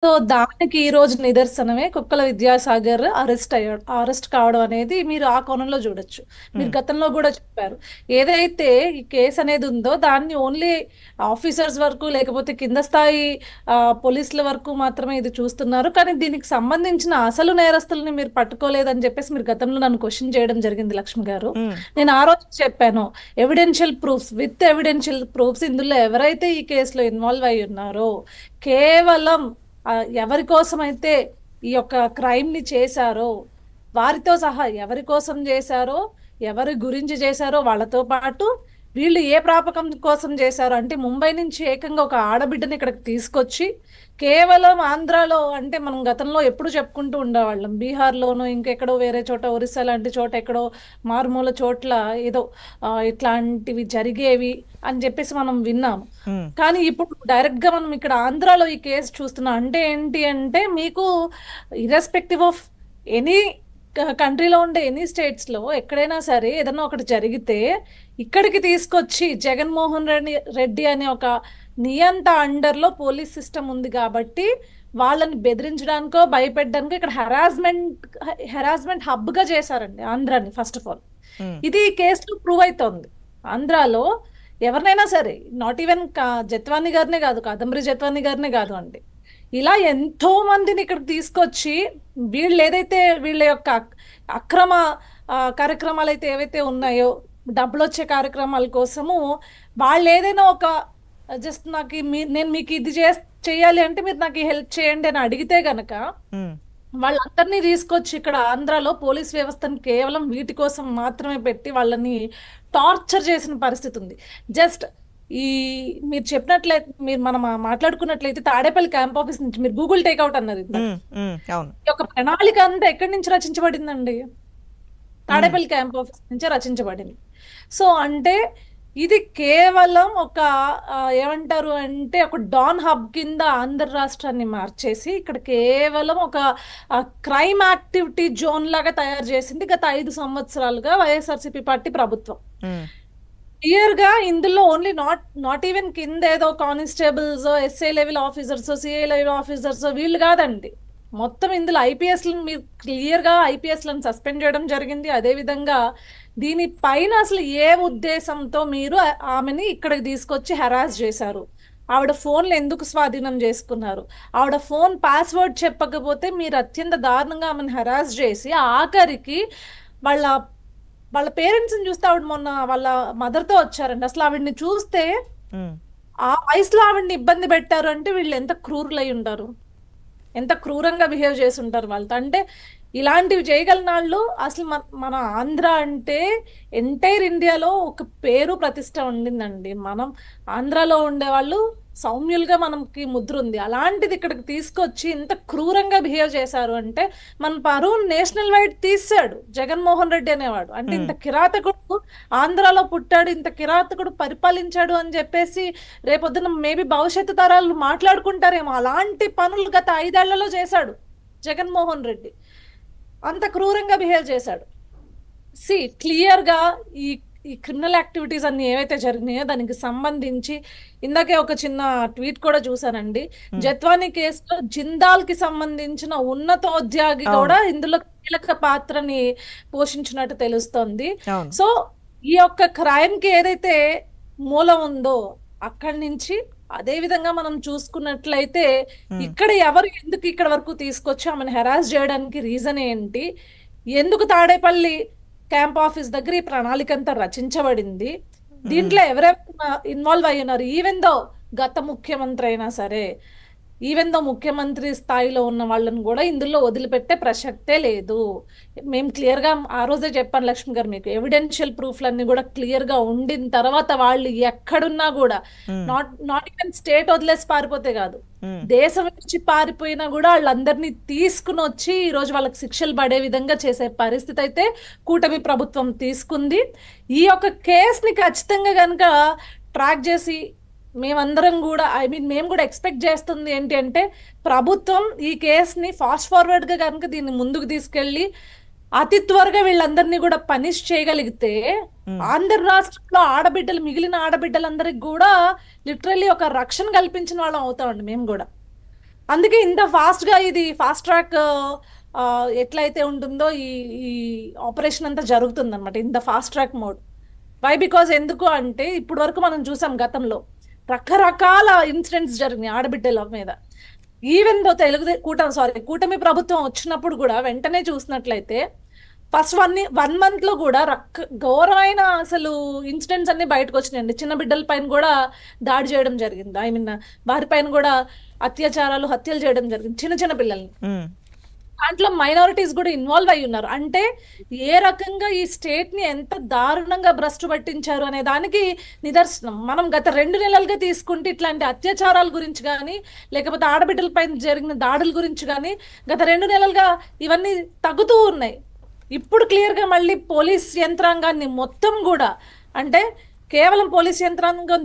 So దానికి ఈ రోజు నిదర్శనమే కుక్కల విద్యాసాగర్ అరెస్ట్ కావడం అనేది మీరు ఆ కోణంలో చూడొచ్చు. మీరు హ్మ్. గతంలో కూడా చెప్పారు, ఏదైతే ఈ కేసు అనేది ఉందో దాన్ని ఓన్లీ ఆఫీసర్స్ వరకు లేకపోతే కింద స్థాయి పోలీసుల వరకు మాత్రమే ఇది చూస్తున్నారు, కానీ దీనికి సంబంధించిన అసలు నేరస్తుల్ని మీరు పట్టుకోలేదని చెప్పేసి మీరు గతంలో నన్ను క్వశ్చన్ చేయడం జరిగింది లక్ష్మి గారు. హ్మ్. నేను ఆ రోజు చెప్పాను, ఎవిడెన్షియల్ ప్రూఫ్స్ ఇందులో ఎవరైతే ఈ కేసులో ఇన్వాల్వ్ అయి ఉన్నారో కేవలం ఆ, ఎవరి కోసమైతే ఈ యొక్క క్రైమ్ ని చేశారో వారితో సహా ఎవరి కోసం చేశారో ఎవరి గురించి చేశారో వాళ్ళతో పాటు వీళ్ళు ఏ ప్రాపకం కోసం చేశారో అంటే ముంబై నుంచి ఏకంగా ఒక ఆడబిడ్డని ఇక్కడికి తీసుకొచ్చి కేవలం ఆంధ్రాలో అంటే మనం గతంలో ఎప్పుడు చెప్పుకుంటూ ఉండేవాళ్ళం, బీహార్లోనో ఇంకెక్కడో వేరే చోట ఒరిస్సా లాంటి చోట ఎక్కడో మారుమూల చోట్ల ఏదో ఇట్లాంటివి జరిగేవి అని చెప్పేసి మనం విన్నాం. హ్మ్. కానీ ఇప్పుడు డైరెక్ట్ గా మనం ఇక్కడ ఆంధ్రాలో ఈ కేసు చూస్తున్నాం అంటే ఏంటి అంటే మీకు ఇర్రెస్పెక్టివ్ ఆఫ్ ఎనీ కంట్రీలో ఉండే ఎనీ స్టేట్స్ లో ఎక్కడైనా సరే ఏదైనా ఒకటి జరిగితే ఇక్కడికి తీసుకొచ్చి రెడ్డి అనే ఒక నియంత అండర్ లో పోలీస్ సిస్టమ్ ఉంది కాబట్టి వాళ్ళని బెదిరించడానికో భయపెట్టడానికో ఇక్కడ హెరాస్మెంట్ హబ్ గా చేశారండి ఆంధ్రాని. ఫస్ట్ ఆఫ్ ఆల్ హ్మ్. ఇది ఈ కేసులో ప్రూవ్ అవుతోంది. ఆంధ్రాలో ఎవరినైనా సరే, నాట్ ఈవెన్ జత్వాని గారినే కాదు, కాదంబరి జత్వాని గారినే కాదు అండి, ఇలా ఎంతో మందిని ఇక్కడ తీసుకొచ్చి వీళ్ళు ఏదైతే వీళ్ళ యొక్క అక్రమ కార్యక్రమాలు అయితే ఏవైతే ఉన్నాయో డబ్బులు వచ్చే కార్యక్రమాల కోసము వాళ్ళు ఏదైనా ఒక జస్ట్ నాకు నేను మీకు ఇది చేయాలి అంటే మీరు నాకు హెల్ప్ చేయండి అని అడిగితే గనక హ్మ్. వాళ్ళందరినీ తీసుకొచ్చి ఇక్కడ ఆంధ్రాలో పోలీస్ వ్యవస్థను కేవలం వీటి కోసం మాత్రమే పెట్టి వాళ్ళని టార్చర్ చేసిన పరిస్థితి ఉంది. జస్ట్ ఈ మీరు చెప్పినట్లయితే మీరు మనం మాట్లాడుకున్నట్లయితే తాడేపల్లి క్యాంప్ ఆఫీస్ నుంచి మీరు గూగుల్ టేక్అవుట్ అన్నారు ఇందాక, హ్మ్. హ్మ్. అవును. ఈ యొక్క ప్రణాళిక అంతా ఎక్కడి నుంచి రచించబడిందండి? హ్మ్. తాడేపల్లి క్యాంప్ ఆఫీస్ నుంచే రచించబడింది. సో అంటే ఇది కేవలం ఒక ఏమంటారు అంటే ఒక డాన్ హబ్ కింద ఆంధ్ర రాష్ట్రాన్ని మార్చేసి ఇక్కడ కేవలం ఒక క్రైమ్ యాక్టివిటీ జోన్ లాగా తయారు చేసింది గత 5 సంవత్సరాలుగా వైఎస్ఆర్సీపీ పార్టీ ప్రభుత్వం. హ్మ్. క్లియర్ గా ఇందులో ఓన్లీ నాట్ ఈవెన్ కింద ఏదో constables, SI level officers, CI level officers వీళ్ళు కాదండి. మొత్తం ఇందులో ఐపీఎస్ మీరు క్లియర్ గా ఐపీఎస్ లను సస్పెండ్ చేయడం జరిగింది. అదే విధంగా దీనిపైన అసలు ఏ ఉద్దేశంతో మీరు ఆమెని ఇక్కడికి తీసుకొచ్చి హెరాస్ చేశారు, ఆవిడ ఫోన్లు ఎందుకు స్వాధీనం చేసుకున్నారు, ఆవిడ ఫోన్ పాస్వర్డ్ చెప్పకపోతే మీరు అత్యంత దారుణంగా ఆమెను హెరాస్ చేసి ఆఖరికి వాళ్ళ వాళ్ళ పేరెంట్స్ ని చూస్తే ఆవిడ మొన్న వాళ్ళ మదర్ తో వచ్చారండి. అసలు ఆవిడ్ని చూస్తే హ్మ్. ఆ వయసులో ఆవిడ్ని ఇబ్బంది పెట్టారు అంటే వీళ్ళు ఎంత క్రూరులై ఉంటారు, ఎంత క్రూరంగా బిహేవ్ చేసి ఉంటారు వాళ్ళతో. అంటే ఇలాంటివి చేయగలిగిన వాళ్ళు అసలు మన ఆంధ్ర అంటే ఎంటైర్ ఇండియాలో ఒక పేరు ప్రతిష్ట ఉండిందండి. మనం ఆంధ్రాలో ఉండేవాళ్ళు సౌమ్యులుగా మనకి ముద్ర ఉంది, అలాంటిది ఇక్కడికి తీసుకొచ్చి ఇంత క్రూరంగా బిహేవ్ చేశారు అంటే మన పరువు నేషనల్ వైడ్ తీసాడు జగన్మోహన్ రెడ్డి అనేవాడు. అంటే హ్మ్. ఇంత కిరాతకుడు ఆంధ్రాలో పుట్టాడు, ఇంత కిరాతకుడు పరిపాలించాడు అని చెప్పేసి రేపొద్దున మేబీ భవిష్యత్తు తరాలు మాట్లాడుకుంటారేమో. అలాంటి పనులు గత 5 ఏళ్లలో చేశాడు జగన్మోహన్ రెడ్డి, అంత క్రూరంగా బిహేవ్ చేశాడు. సి క్లియర్ గా ఈ ఈ క్రిమినల్ యాక్టివిటీస్ అన్ని ఏవైతే జరిగినాయో దానికి సంబంధించి ఇందాకే ఒక చిన్న ట్వీట్ కూడా చూసానండి. హ్మ్. జత్వానీ కేసులో జిందాల్ కి సంబంధించిన ఉన్నతోద్యోగి అవును. కూడా ఇందులో కీలక పాత్రని పోషించినట్టు తెలుస్తోంది. అవును. సో ఈ యొక్క క్రైమ్ కి ఏదైతే మూలం ఉందో అక్కడి నుంచి అదే విధంగా మనం చూసుకున్నట్లయితే హ్మ్. ఇక్కడ ఎవరు ఎందుకు ఇక్కడ వరకు తీసుకొచ్చి ఆమెను హెరాస్ చేయడానికి రీజన్ ఏంటి, ఎందుకు తాడేపల్లి క్యాంప్ ఆఫీస్ దగ్గర ఈ ప్రణాళిక అంతా రచించబడింది, హ్మ్. దీంట్లో ఎవరెవరు ఇన్వాల్వ్ అయి ఉన్నారు, ఈవెన్ దో గత ముఖ్యమంత్రి అయినా సరే, ఈవెన్ దో ముఖ్యమంత్రి స్థాయిలో ఉన్న వాళ్ళని కూడా ఇందులో వదిలిపెట్టే ప్రసక్తే లేదు. మేము క్లియర్ గా ఆ రోజే చెప్పాను లక్ష్మి గారు, మీకు ఎవిడెన్షియల్ ప్రూఫ్లన్నీ కూడా క్లియర్ గా ఉండిన తర్వాత వాళ్ళు ఎక్కడున్నా కూడా హ్మ్. నాట్ ఈవెన్ స్టేట్ వదిలేసి పారిపోతే కాదు, హ్మ్. దేశం నుంచి పారిపోయినా కూడా వాళ్ళందరినీ తీసుకుని వచ్చి ఈ రోజు వాళ్ళకి శిక్షలు పడే విధంగా చేసే పరిస్థితి అయితే కూటమి ప్రభుత్వం తీసుకుంది. ఈ యొక్క కేసుని ఖచ్చితంగా కనుక ట్రాక్ చేసి మేమందరం కూడా మేము కూడా ఎక్స్పెక్ట్ చేస్తుంది ఏంటి అంటే ప్రభుత్వం ఈ కేసుని ఫాస్ట్ ఫార్వర్డ్ గా కనుక దీన్ని ముందుకు తీసుకెళ్లి అతి త్వరగా వీళ్ళందరినీ కూడా పనిష్ చేయగలిగితే హ్మ్. ఆంధ్ర రాష్ట్రంలో ఆడబిడ్డలు మిగిలిన ఆడబిడ్డలందరికి కూడా లిటరల్లీ ఒక రక్షణ కల్పించిన వాళ్ళం అవుతామండి మేము కూడా. అందుకే ఇంత ఫాస్ట్ గా ఇది ఫాస్ట్ ట్రాక్ ఎట్లయితే ఉంటుందో ఈ ఈ ఆపరేషన్ అంతా జరుగుతుంది అనమాట, ఇంత fast track mode. Why because ఎందుకు అంటే ఇప్పుడు వరకు మనం చూసాం గతంలో రకరకాల ఇన్సిడెంట్స్ జరిగినాయి ఆడబిడ్డల మీద. ఈవెన్ దో కూటమి ప్రభుత్వం వచ్చినప్పుడు కూడా వెంటనే చూసినట్లయితే ఫస్ట్ 1 month లో కూడా ఘోరమైన అసలు ఇన్సిడెంట్స్ అన్ని బయటకు వచ్చినాయండి. చిన్న బిడ్డల పైన కూడా దాడి చేయడం జరిగింది, ఐ మీన్ వారి పైన కూడా అత్యాచారాలు, హత్యలు చేయడం జరిగింది చిన్న చిన్న పిల్లల్ని. దాంట్లో మైనారిటీస్ కూడా ఇన్వాల్వ్ అయి ఉన్నారు. అంటే ఏ రకంగా ఈ స్టేట్ ని ఎంత దారుణంగా భ్రష్టు పట్టించారు అనే దానికి నిదర్శనం. మనం గత 2 నెలలుగా తీసుకుంటే ఇట్లాంటి అత్యాచారాల గురించి కానీ లేకపోతే ఆడబిడ్డల పైన జరిగిన దాడుల గురించి కానీ గత 2 నెలలుగా ఇవన్నీ తగ్గుతూ ఉన్నాయి. ఇప్పుడు క్లియర్ గా మళ్ళీ పోలీస్ యంత్రాంగాన్ని మొత్తం కూడా, అంటే కేవలం పోలీస్ యంత్రాంగం